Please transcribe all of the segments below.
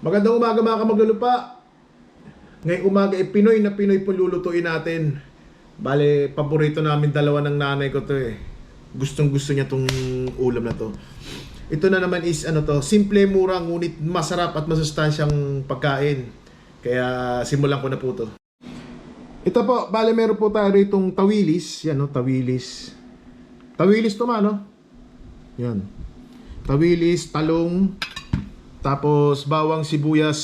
Magandang umaga mga kamaglulupa. Ngayong umaga ay Pinoy na Pinoy po lulutuin natin. Bale, paborito namin dalawa ng nanay ko to eh. Gustong gusto niya tong ulam na to. Ito na naman is ano to, simple, mura, ngunit masarap at masustansyang pagkain. Kaya simulan ko na po to. Ito po, bale meron po tayo itong tawilis. Yan no, tawilis. Tawilis to man no? Yan. Tawilis, talong, tapos bawang, sibuyas,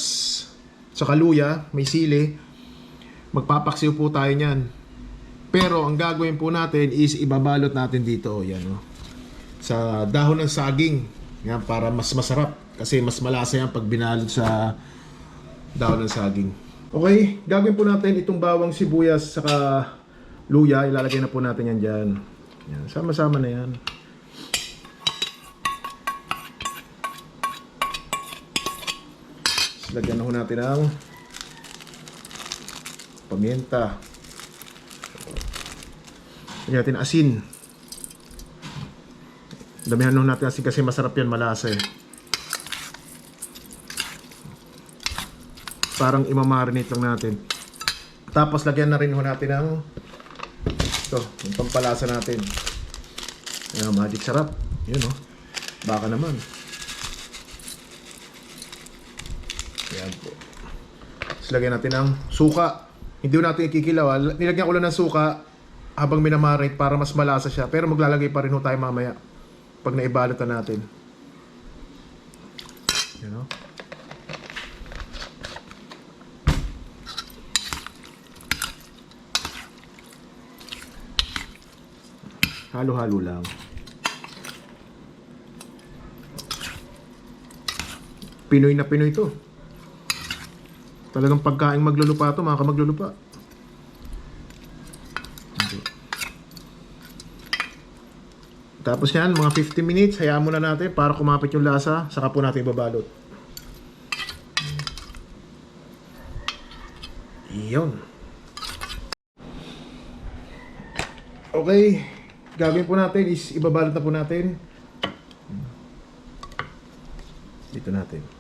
saka luya, may sili. Magpapaksiw po tayo niyan. Pero ang gagawin po natin is ibabalot natin dito, yan oh. Sa dahon ng saging. Yan para mas masarap kasi mas malasa yan pag binalot sa dahon ng saging. Okay, gagawin po natin itong bawang, sibuyas, saka luya. Ilalagay na po natin yan diyan. Yan, sama-sama na yan. Lagyan na ho natin ng paminta. Lagyan natin asin. Damihan ho natin asin kasi masarap yan, malasa eh. Parang imamarinate lang natin. Tapos lagyan na rin ho natin ng ito, yung pampalasa natin. Ayan, magic sarap. Yun oh. Baka naman. Ayan po. Tapos lagyan natin ng suka. Hindi natin ikikilaw. Nilagyan ko lang ng suka habang minamarinate para mas malasa siya. Pero maglalagay pa rin ho tayo mamaya pag naibalot na natin. Ayan o. Halo-halo lang. Pinoy na Pinoy to. Talagang pagkaing maglulupa to, mga kamaglulupa. Tapos yan, mga 50 minutes, hayaan muna natin para kumapit yung lasa, saka po natin ibabalot. Iyon. Okay, gagawin po natin is ibabalot na po natin. Dito natin.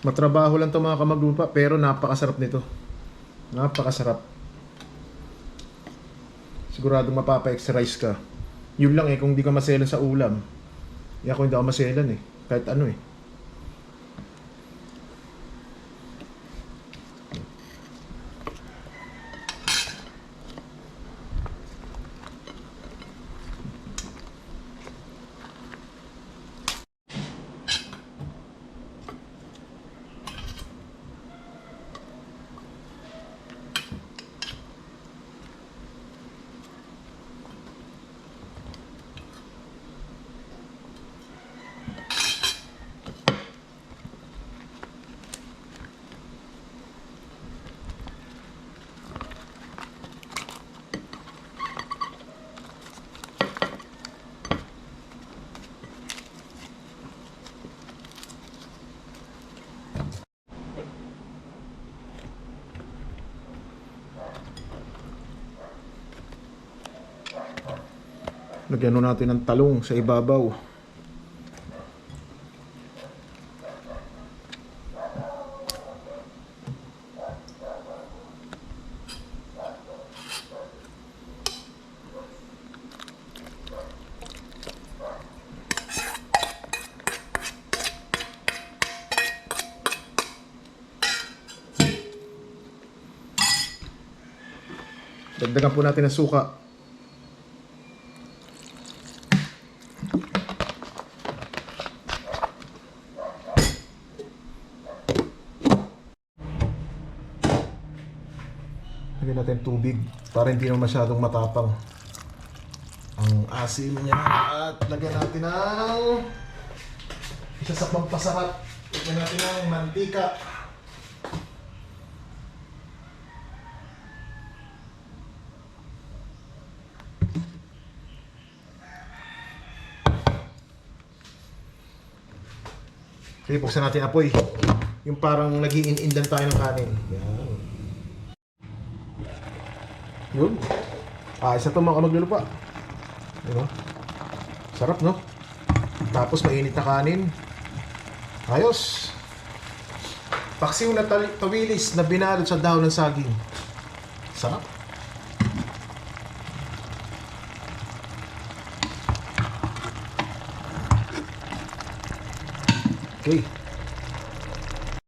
Matrabaho lang to mga kamaglupa, pero napakasarap nito. Napakasarap. Siguradong mapapa-exercise ka. Yun lang eh, kung di ka maselan sa ulam. Ako hindi ako maselan eh. Kahit ano eh. Lagyan natin ng talong sa ibabaw. Dagdagan po natin ng suka. Lagyan natin tubig para hindi naman masyadong matapang ang asim niya. At lagyan natin ng isa sa pampasarap. Lagyan natin ng mantika. Okay, buksan natin apoy. Yung parang nag-iin-indan tayo ng kanin. Yan. Yun. Isa ito mga kamaglulupa. Yun o. Sarap no? Tapos mainit na kanin. Ayos. Paksiw na tawilis na binalot sa dahon ng saging. Sarap. Okay.